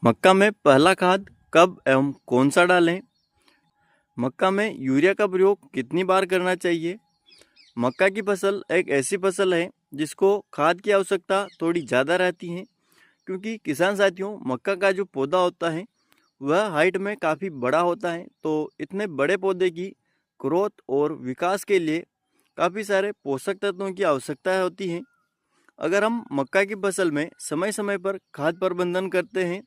मक्का में पहला खाद कब एवं कौन सा डालें? मक्का में यूरिया का प्रयोग कितनी बार करना चाहिए? मक्का की फसल एक ऐसी फसल है जिसको खाद की आवश्यकता थोड़ी ज़्यादा रहती है, क्योंकि किसान साथियों, मक्का का जो पौधा होता है वह हाइट में काफ़ी बड़ा होता है। तो इतने बड़े पौधे की ग्रोथ और विकास के लिए काफ़ी सारे पोषक तत्वों की आवश्यकता होती है। अगर हम मक्का की फसल में समय समय पर खाद प्रबंधन करते हैं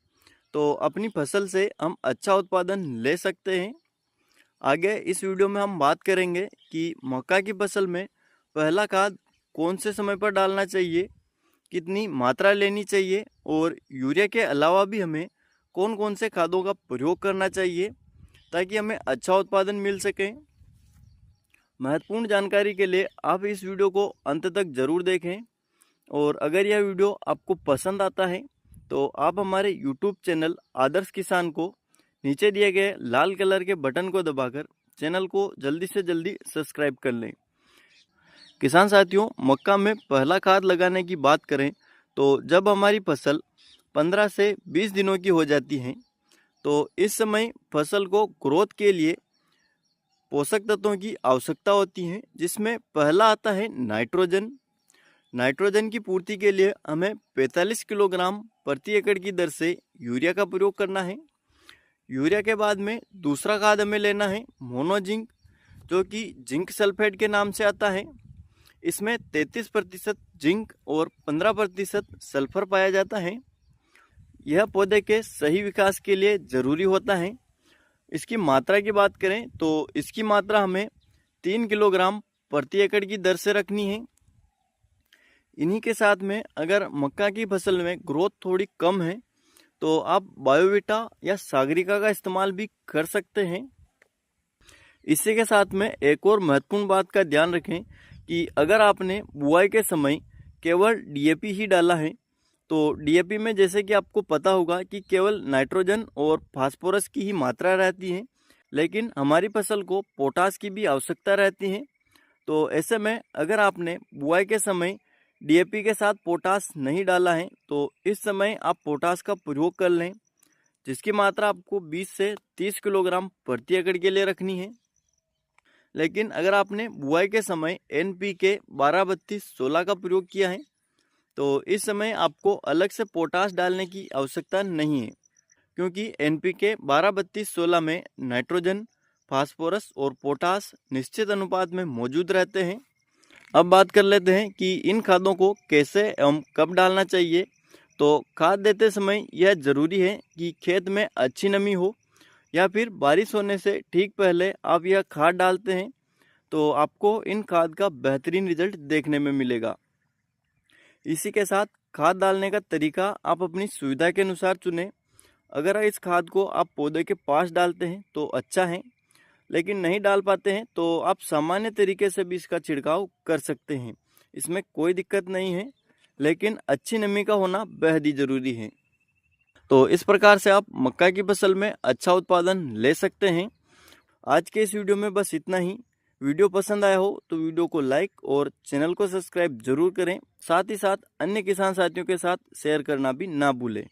तो अपनी फसल से हम अच्छा उत्पादन ले सकते हैं। आगे इस वीडियो में हम बात करेंगे कि मक्का की फसल में पहला खाद कौन से समय पर डालना चाहिए, कितनी मात्रा लेनी चाहिए और यूरिया के अलावा भी हमें कौन कौन से खादों का प्रयोग करना चाहिए ताकि हमें अच्छा उत्पादन मिल सके। महत्वपूर्ण जानकारी के लिए आप इस वीडियो को अंत तक ज़रूर देखें और अगर यह वीडियो आपको पसंद आता है तो आप हमारे YouTube चैनल आदर्श किसान को नीचे दिए गए लाल कलर के बटन को दबाकर चैनल को जल्दी से जल्दी सब्सक्राइब कर लें। किसान साथियों, मक्का में पहला खाद लगाने की बात करें तो जब हमारी फसल 15 से 20 दिनों की हो जाती है तो इस समय फसल को ग्रोथ के लिए पोषक तत्वों की आवश्यकता होती है, जिसमें पहला आता है नाइट्रोजन। नाइट्रोजन की पूर्ति के लिए हमें 45 किलोग्राम प्रति एकड़ की दर से यूरिया का प्रयोग करना है। यूरिया के बाद में दूसरा खाद हमें लेना है मोनोजिंक, जो कि जिंक सल्फेट के नाम से आता है। इसमें 33% जिंक और 15% सल्फर पाया जाता है। यह पौधे के सही विकास के लिए ज़रूरी होता है। इसकी मात्रा की बात करें तो इसकी मात्रा हमें 3 किलोग्राम प्रति एकड़ की दर से रखनी है। इन्हीं के साथ में अगर मक्का की फसल में ग्रोथ थोड़ी कम है तो आप बायोविटा या सागरिका का इस्तेमाल भी कर सकते हैं। इसी के साथ में एक और महत्वपूर्ण बात का ध्यान रखें कि अगर आपने बुआई के समय केवल डीएपी ही डाला है तो डीएपी में जैसे कि आपको पता होगा कि केवल नाइट्रोजन और फास्फोरस की ही मात्रा रहती है, लेकिन हमारी फसल को पोटास की भी आवश्यकता रहती है। तो ऐसे में अगर आपने बुआई के समय डीएपी के साथ पोटास नहीं डाला है तो इस समय आप पोटास का प्रयोग कर लें, जिसकी मात्रा आपको 20 से 30 किलोग्राम प्रति एकड़ के लिए रखनी है। लेकिन अगर आपने बुआई के समय एनपीके 12-32-16 का प्रयोग किया है तो इस समय आपको अलग से पोटास डालने की आवश्यकता नहीं है, क्योंकि एनपीके 12-32-16 में नाइट्रोजन, फास्फोरस और पोटास निश्चित अनुपात में मौजूद रहते हैं। अब बात कर लेते हैं कि इन खादों को कैसे एवं कब डालना चाहिए। तो खाद देते समय यह ज़रूरी है कि खेत में अच्छी नमी हो या फिर बारिश होने से ठीक पहले आप यह खाद डालते हैं तो आपको इन खाद का बेहतरीन रिजल्ट देखने में मिलेगा। इसी के साथ खाद डालने का तरीका आप अपनी सुविधा के अनुसार चुनें। अगर इस खाद को आप पौधे के पास डालते हैं तो अच्छा है, लेकिन नहीं डाल पाते हैं तो आप सामान्य तरीके से भी इसका छिड़काव कर सकते हैं। इसमें कोई दिक्कत नहीं है, लेकिन अच्छी नमी का होना बेहद ही ज़रूरी है। तो इस प्रकार से आप मक्का की फसल में अच्छा उत्पादन ले सकते हैं। आज के इस वीडियो में बस इतना ही। वीडियो पसंद आया हो तो वीडियो को लाइक और चैनल को सब्सक्राइब जरूर करें। साथ ही साथ अन्य किसान साथियों के साथ शेयर करना भी ना भूलें।